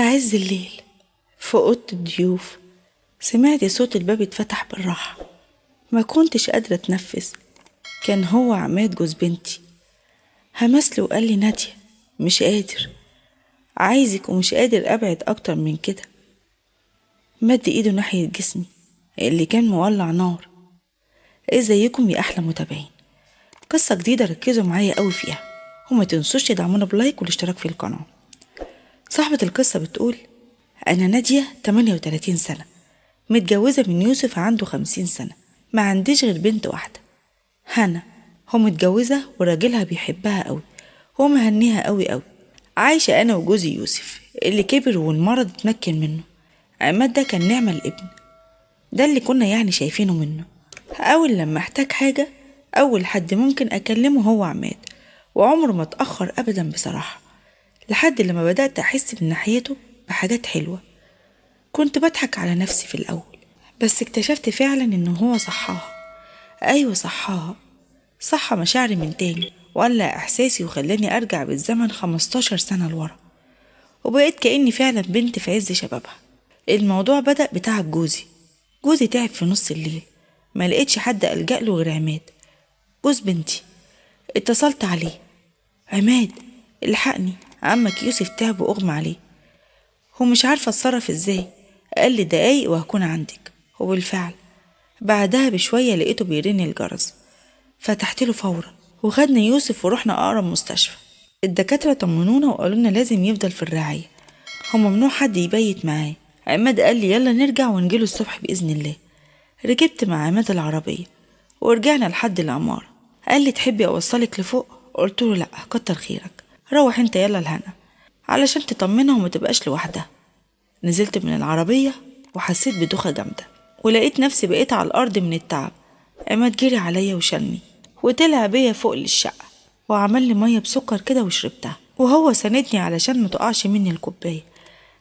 في عز الليل في أوضة الضيوف سمعت صوت الباب اتفتح بالراحة. ما كنتش قادرة اتنفس. كان هو عماد جوز بنتي. همسله وقال لي نادية مش قادر، عايزك ومش قادر أبعد أكتر من كده. مد إيده ناحية جسمي اللي كان مولع نار. ازيكم يا أحلى متابعين، قصة جديدة ركزوا معايا قوي فيها وما تنسوش تدعمونا بلايك والاشتراك في القناة. صاحبة القصة بتقول: أنا نادية 38 سنة، متجوزة من يوسف عنده 50 سنة، ما عنديش غير بنت واحدة هنا. هو متجوزة وراجلها بيحبها قوي ومهنيها قوي قوي. عايشة أنا وجوزي يوسف اللي كبر والمرض اتمكن منه. عماد ده كان نعمة الابن، ده اللي كنا يعني شايفينه منه. أول لما احتاج حاجة أول حد ممكن أكلمه هو عماد، وعمره ما اتأخر أبدا بصراحة، لحد لما بدأت أحس من ناحيته بحاجات حلوة. كنت بضحك على نفسي في الأول، بس اكتشفت فعلا إنه هو صحاها. أيوة صحاها، صح مشاعري من تاني وقلع إحساسي وخلاني أرجع بالزمن 15 سنة لورا، وبقيت كأني فعلا بنت في عز شبابها. الموضوع بدأ بتعب جوزي تعب في نص الليل، ما لقيتش حد ألجأ له غير عماد جوز بنتي. اتصلت عليه: عماد الحقني، عمك يوسف تعب وأغمى عليه ومش عارفة اتصرف ازاي. قال لي دقايق وهكون عندك. وبالفعل بعدها بشوية لقيته بيرن الجرس، فتحت له فورا وخدنا يوسف ورحنا أقرب مستشفى. الدكاترة طمنونا وقالوا لنا لازم يفضل في الرعاية، هو ممنوع حد يبيت معاه. عماد قال لي يلا نرجع ونجيله الصبح بإذن الله. ركبت مع عماد العربية ورجعنا لحد العمارة. قال لي تحبي أوصلك لفوق؟ قلت له لأ كتر خيرك، روح انت يلا لهنا علشان تطمنها وما تبقاش لوحدها. نزلت من العربية وحسيت بدوخة جامدة ولقيت نفسي بقيت على الأرض من التعب. عماد جري عليا وشلني وطلع بيا فوق للشقة وعمل لي مية بسكر كده وشربتها، وهو ساندني علشان ما تقعش مني الكوباية.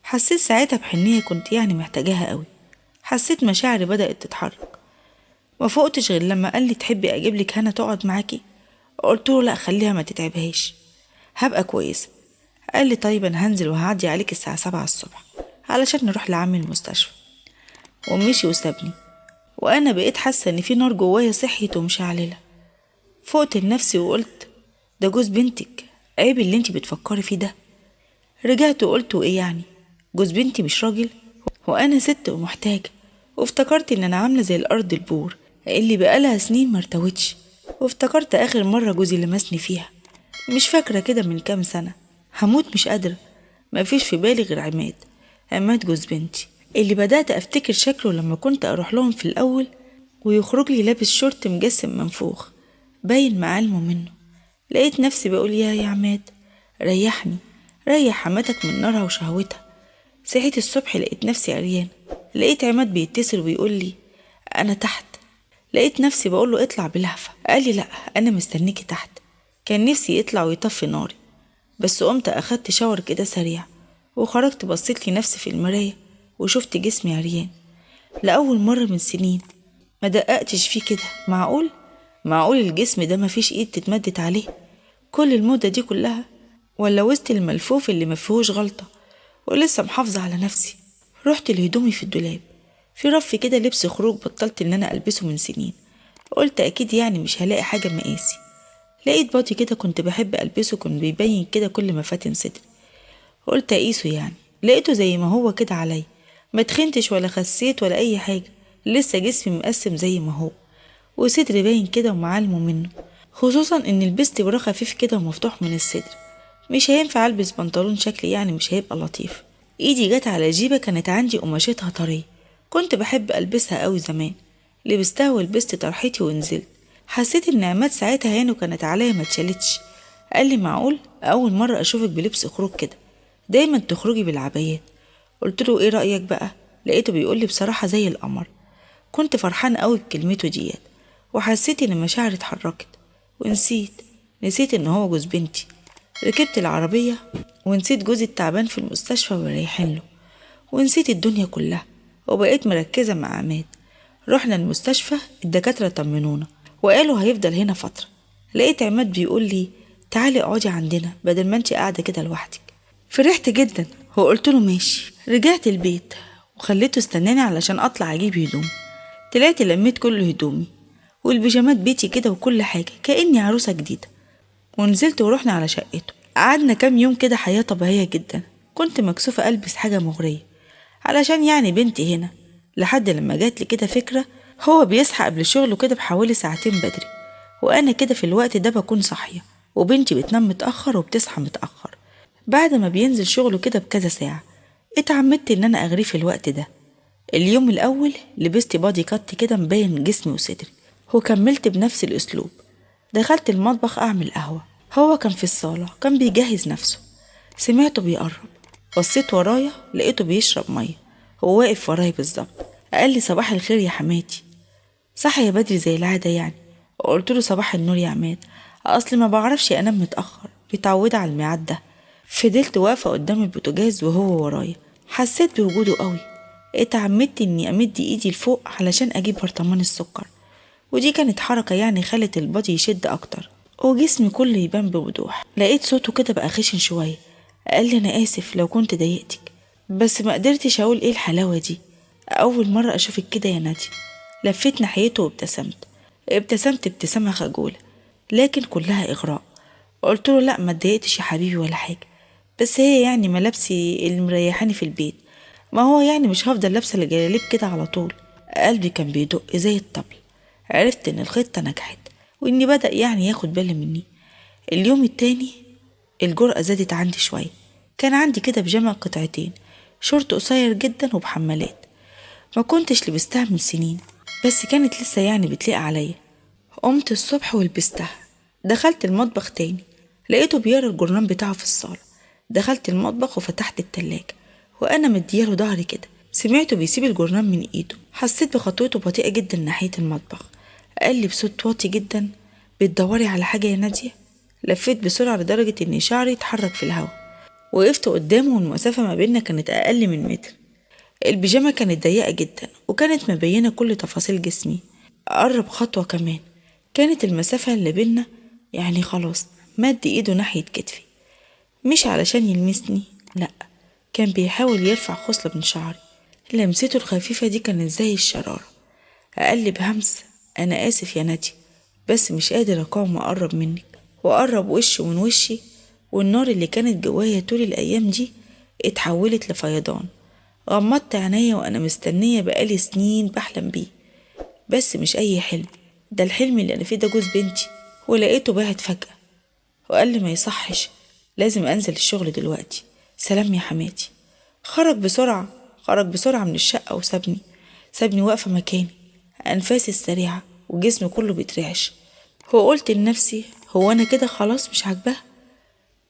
حسيت ساعتها بحنية كنت يعني محتاجاها قوي. حسيت مشاعري بدأت تتحرك. ما فوقتش غير لما قال لي تحبي أجيب لك هنا تقعد معاكي؟ قلت له لا خليها ما تتعبهاش، هبقى كويسة. قال لي طيب أنا هنزل وهعدي عليك الساعة 7 الصبح علشان نروح لعمي المستشفى. ومشي وسابني وأنا بقيت حاسة إن في نار جوايا صحيت ومشعللة. فقت لنفسي وقلت ده جوز بنتك، عيب اللي انتي بتفكري فيه ده. رجعت وقلت ايه يعني، جوز بنتي مش راجل؟ وأنا ست ومحتاجة. وافتكرت إن أنا عاملة زي الأرض البور اللي بقالها سنين مرتوتش. وافتكرت آخر مرة جوزي لمسني فيها، مش فاكرة كده من كام سنة. هموت مش قادرة. مفيش في بالي غير عماد جوز بنتي اللي بدأت أفتكر شكله لما كنت أروح لهم في الأول ويخرج لي لابس شورت مجسم منفوخ باين معالمه منه. لقيت نفسي بقول يا عماد ريحني، ريح حماتك من نارها وشهوتها. صحيت الصبح لقيت نفسي عريان. لقيت عماد بيتصل ويقول لي أنا تحت. لقيت نفسي بقول له اطلع بلهفة. قال لي لأ أنا مستنيكي تحت. كان نفسي يطلع ويطفي ناري، بس قمت أخدت شاور كده سريع وخرجت. بصيت لي نفسي في المراية وشفت جسمي عريان لأول مرة من سنين. ما دققتش فيه كده. معقول الجسم ده مفيش ايد تتمدت عليه كل المدة دي كلها؟ ولا وسط الملفوف اللي مفيهوش غلطة ولسه محافظة على نفسي؟ رحت لهدومي في الدولاب، في رف كده لبس خروج بطلت ان انا البسه من سنين. قلت اكيد يعني مش هلاقي حاجة مقاسي. لقيت باطي كده كنت بحب البسه، كان بيبين كده كل ما فاتن صدري. قلت اقيسه يعني، لقيته زي ما هو كده عليا، ما تخنتش ولا خسيت ولا اي حاجة، لسه جسمي مقسم زي ما هو وصدري باين كده ومعالمه منه، خصوصا ان لبست برا خفيف كده ومفتوح من الصدر. مش هينفع البس بنطلون شكلي يعني مش هيبقى لطيف. ايدي جت على جيبة كانت عندي قماشتها طرية كنت بحب البسها قوي زمان. لبستها ولبست طرحتي ونزلت. حسيت ان عماد ساعتها عينه كانت عليا ما اتشالتش. قال لي معقول اول مرة اشوفك بلبس خروج كده، دايما تخرجي بالعبايات؟ قلت له ايه رأيك بقى؟ لقيته بيقول لي بصراحة زي القمر. كنت فرحان قوي بكلمته ديت وحسيت ان مشاعري اتحركت ونسيت ان هو جوز بنتي. ركبت العربية ونسيت جوزي التعبان في المستشفى ورايحين له، ونسيت الدنيا كلها وبقيت مركزة مع عماد. رحنا المستشفى، الدكاترة طمنونا وقالوا هيفضل هنا فترة. لقيت عماد بيقول لي تعالي اقعدي عندنا بدل ما انتي قاعدة كده لوحدك. فرحت جدا وقلت له ماشي. رجعت البيت وخليته استناني علشان اطلع اجيب هدوم. طلعت لميت كل هدومي والبيجامات بيتي كده وكل حاجة كأني عروسة جديدة، ونزلت ورحنا على شقته. قعدنا كام يوم كده حياة طبيعية جدا. كنت مكسوفة ألبس حاجة مغرية علشان يعني بنتي هنا، لحد لما جات لي كده فكرة. هو بيصحى قبل شغله كده بحوالي ساعتين بدري، وأنا كده في الوقت ده بكون صاحية، وبنتي بتنام متأخر وبتصحى متأخر. بعد ما بينزل شغله كده بكذا ساعة اتعمدت إن أنا أغريه في الوقت ده. اليوم الأول لبست بادي كات كده مبين جسمي وصدري، وكملت بنفس الأسلوب. دخلت المطبخ أعمل قهوة، هو كان في الصالة كان بيجهز نفسه. سمعته بيقرب، بصيت ورايا لقيته بيشرب مية. هو واقف ورايا بالظبط. قال لي صباح الخير يا حماتي. صح يا بدري زي العادة يعني. قلت له صباح النور يا عماد، أصل ما بعرفش أنام متأخر، متعودة على الميعاد ده. فضلت واقفة قدام البوتاجاز وهو ورايا، حسيت بوجوده قوي. اتعمدت اني امد ايدي لفوق علشان اجيب برطمان السكر، ودي كانت حركة يعني خلت البادي يشد اكتر وجسمي كله يبان بوضوح. لقيت صوته كده بقى خشن شوية. قال لي انا اسف لو كنت ضايقتك، بس ما قدرتش اقول ايه الحلاوة دي، اول مرة اشوفك كده يا نادي. لفيت ناحيته وابتسمت. ابتسمت ابتسامة خجولة لكن كلها اغراء. قلت له لا ما اتضايقتش يا حبيبي ولا حاجة، بس هي يعني ملابسي اللي مريحاني في البيت، ما هو يعني مش هفضل لابسه الجلاليب كده على طول. قلبي كان بيدق زي الطبل. عرفت ان الخطه نجحت واني بدأ يعني ياخد باله مني. اليوم التاني الجرأة زادت عندي شويه. كان عندي كده بيجامه قطعتين، شورت قصير جدا وبحمالات، ما كنتش لبستها من سنين، بس كانت لسه يعني بتليق عليا. قمت الصبح ولبستها. دخلت المطبخ تاني لقيته بيقرا الجورنال بتاعه في الصالة. دخلت المطبخ وفتحت التلاجة وانا مدياله ظهري كده. سمعته بيسيب الجورنال من ايده. حسيت بخطوته بطيئة جدا ناحية المطبخ. قال لي بصوت واطي جدا بتدوري على حاجة يا نادية؟ لفيت بسرعة لدرجة ان شعري اتحرك في الهواء. وقفت قدامه والمسافة ما بيننا كانت اقل من متر. البيجامة كانت ضيقة جدا وكانت مبينة كل تفاصيل جسمي. قرب خطوة كمان كانت المسافة اللي بينا يعني خلاص. مد ايده ناحية كتفي، مش علشان يلمسني، لأ، كان بيحاول يرفع خصلة من شعري. لمسته الخفيفة دي كانت زي الشرارة. أقلب همس أنا آسف يا نادي، بس مش قادر أقاوم أقرب منك. وأقرب وشه من وشي، والنار اللي كانت جوايا طول الأيام دي اتحولت لفيضان. غمضت عينيا وأنا مستنية بقالي سنين بحلم بيه، بس مش أي حلم، ده الحلم اللي أنا فيه ده جوز بنتي. ولقيته باعت فجأة وقال لي ما يصحش، لازم أنزل الشغل دلوقتي، سلام يا حماتي. خرج بسرعة من الشقة سابني واقفة مكاني، أنفاسي السريعة وجسمي كله بيترعش. وقلت لنفسي هو أنا كده خلاص مش عاجباه؟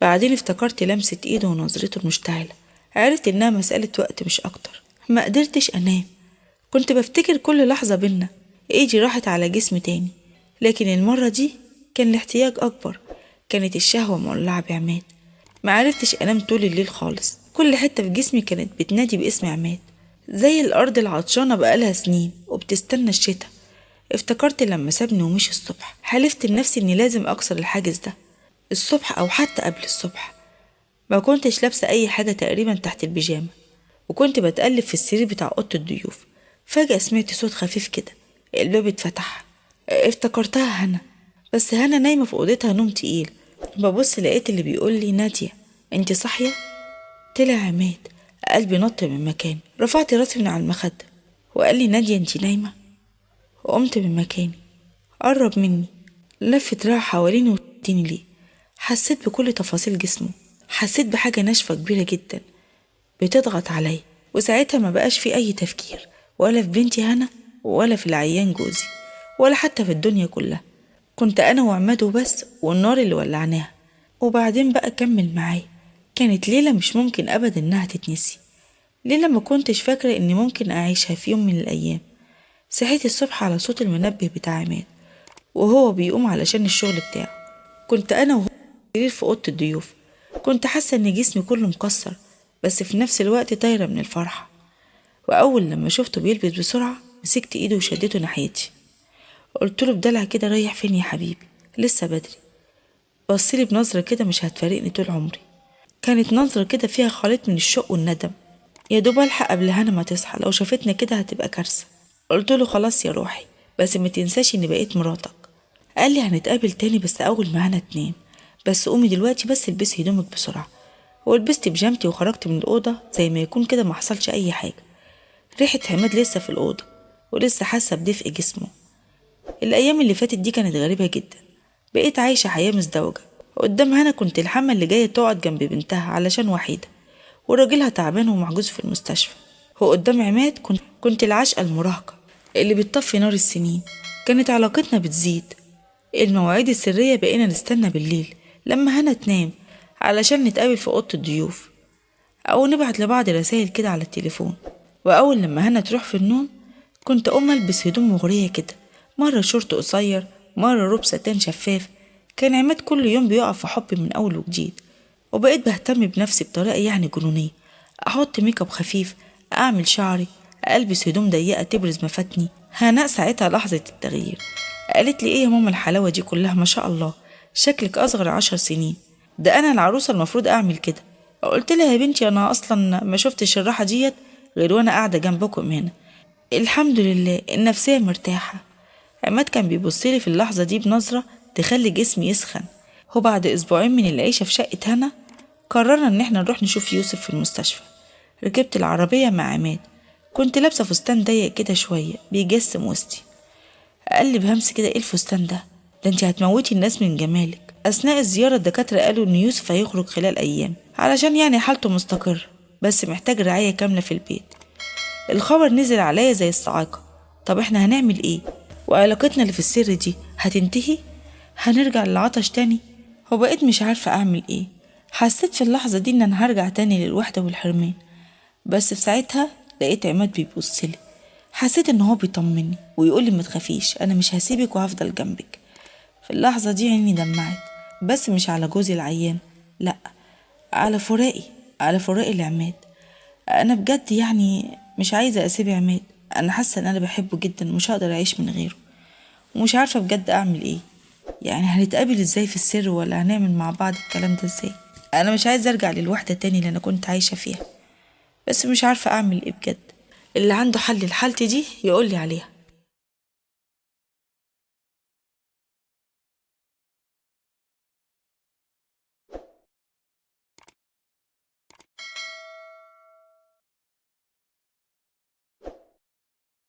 بعدين افتكرت لمسة ايده ونظرته المشتعلة. عرفت انها مسألة وقت مش اكتر. ما قدرتش انام، كنت بفتكر كل لحظة بينا. ايدي راحت على جسمي تاني، لكن المرة دي كان الاحتياج اكبر. كانت الشهوة مولعة بعماد. ما عرفتش انام طول الليل خالص. كل حتة في جسمي كانت بتنادي باسم عماد، زي الارض العطشانة بقالها سنين وبتستنى الشتاء. افتكرت لما سابني ومشي الصبح، حلفت لنفسي اني لازم اكسر الحاجز ده الصبح او حتى قبل الصبح. ما كنتش لابسة اي حاجة تقريبا تحت البيجامة، وكنت بتقلب في السرير بتاع اوضة الضيوف. فجأة سمعت صوت خفيف كده، الباب اتفتح. افتكرتها هنا، بس هنا نايمة في اوضتها نوم تقيل. ببص لقيت اللي بيقول لي نادية انت صاحية؟ طلع عماد. قلبي نط من مكاني. رفعت راسي من على المخدة وقال لي نادية انت نايمة؟ وقمت من مكاني. قرب مني، لف دراعه حواليني وشدني ليه. حسيت بكل تفاصيل جسمه، حسيت بحاجة ناشفة كبيرة جدا بتضغط عليا. وساعتها ما بقاش في أي تفكير، ولا في بنتي هنا ولا في العيان جوزي ولا حتى في الدنيا كلها. كنت أنا وعماد وبس والنار اللي ولعناها. وبعدين بقى كمل معايا. كانت ليلة مش ممكن أبدا إنها تتنسي، ليلة ما كنتش فاكرة إني ممكن أعيشها في يوم من الأيام. صحيت الصبح على صوت المنبه بتاع عماد وهو بيقوم علشان الشغل بتاعه. كنت أنا وهو في أوضة الضيوف. كنت حاسة إن جسمي كله مكسر، بس في نفس الوقت طايرة من الفرحة. وأول لما شفته بيلبس بسرعة مسكت إيده وشدته ناحيتي. قلت له بدلع كده ريح فين يا حبيبي، لسه بدري. بصلي بنظرة كده مش هتفارقني طول عمري. كانت نظرة كده فيها خليط من الشوق والندم. يا دوب الحق قبل هنا ما تصحى، لو شافتنا كده هتبقى كارثة. قلت له خلاص يا روحي، بس ما تنساش اني بقيت مراتك. قال لي هنتقابل تاني بس اول ما هنا تنام، بس قومي دلوقتي بس البسي هدومك بسرعة. ولبست بيجامتي وخرجت من الأوضة زي ما يكون كده ما حصلش أي حاجة. ريحة عماد لسه في الأوضة ولسه حاسة بدفء جسمه. الأيام اللي فاتت دي كانت غريبة جدا، بقيت عايشة حياة مزدوجة. قدام هنا كنت الحمى اللي جاية تقعد جنب بنتها علشان وحيدة، وراجلها تعبان ومحجوز في المستشفى. وقدام عماد كنت العشقة المراهقة اللي بتطفي نار السنين. كانت علاقتنا بتزيد. المواعيد السرية بقينا نستنى بالليل لما هنا تنام علشان نتقابل في أوضة الضيوف، أو نبعت لبعض رسائل كده على التليفون. وأول لما هنا تروح في النوم كنت أقوم ألبس هدوم مغرية كده، مرة شورت قصير، مرة روب ستان شفاف. كان عماد كل يوم بيقع في حبي من أول وجديد. وبقيت بهتم بنفسي بطريقة يعني جنونية، أحط ميك اب خفيف، أعمل شعري، ألبس هدوم ضيقة تبرز مفاتني. هناء ساعتها لحظة التغيير قالت لي إيه يا ماما الحلاوة دي كلها، ما شاء الله شكلك أصغر 10 سنين، ده أنا العروسة المفروض أعمل كده. قلت لها يا بنتي أنا أصلا ما شفتش الراحة ديت غير وأنا قاعدة جنبكم هنا. الحمد لله النفسية مرتاحة. عماد كان بيبصلي في اللحظة دي بنظرة تخلي جسمي يسخن. وبعد أسبوعين من العيشة في شقة هنا قررنا إن احنا نروح نشوف يوسف في المستشفى. ركبت العربية مع عماد، كنت لابسة فستان ضيق كده شوية بيجسم وسطي. قال لي بهمس كده ايه الفستان ده انت هتموتي الناس من جمالك. أثناء الزيارة الدكاترة قالوا إن يوسف هيخرج خلال أيام علشان يعني حالته مستقر، بس محتاج رعاية كاملة في البيت. الخبر نزل عليا زي الصاعقة. طب احنا هنعمل ايه؟ وعلاقتنا اللي في السر دي هتنتهي؟ هنرجع للعطش تاني؟ وبقيت مش عارفة أعمل ايه. حسيت في اللحظة دي إن أنا هرجع تاني للوحدة والحرمان. بس في ساعتها لقيت عماد بيبصلي، حسيت إن هو بيطمني ويقولي ما تخافيش أنا مش هسيبك وهفضل جنبك. في اللحظة دي عيني دمعت، بس مش على جوزي العيان، لأ، على فراقي، على فراقي لعماد. أنا بجد يعني مش عايزة أسيب عماد، أنا حاسة إن أنا بحبه جدا ومش هقدر أعيش من غيره، ومش عارفة بجد أعمل إيه. يعني هنتقابل إزاي في السر، ولا هنعمل مع بعض الكلام ده إزاي؟ أنا مش عايزة أرجع للوحدة تاني اللي أنا كنت عايشة فيها، بس مش عارفة أعمل إيه بجد. اللي عنده حل لحالتي دي يقولي عليها.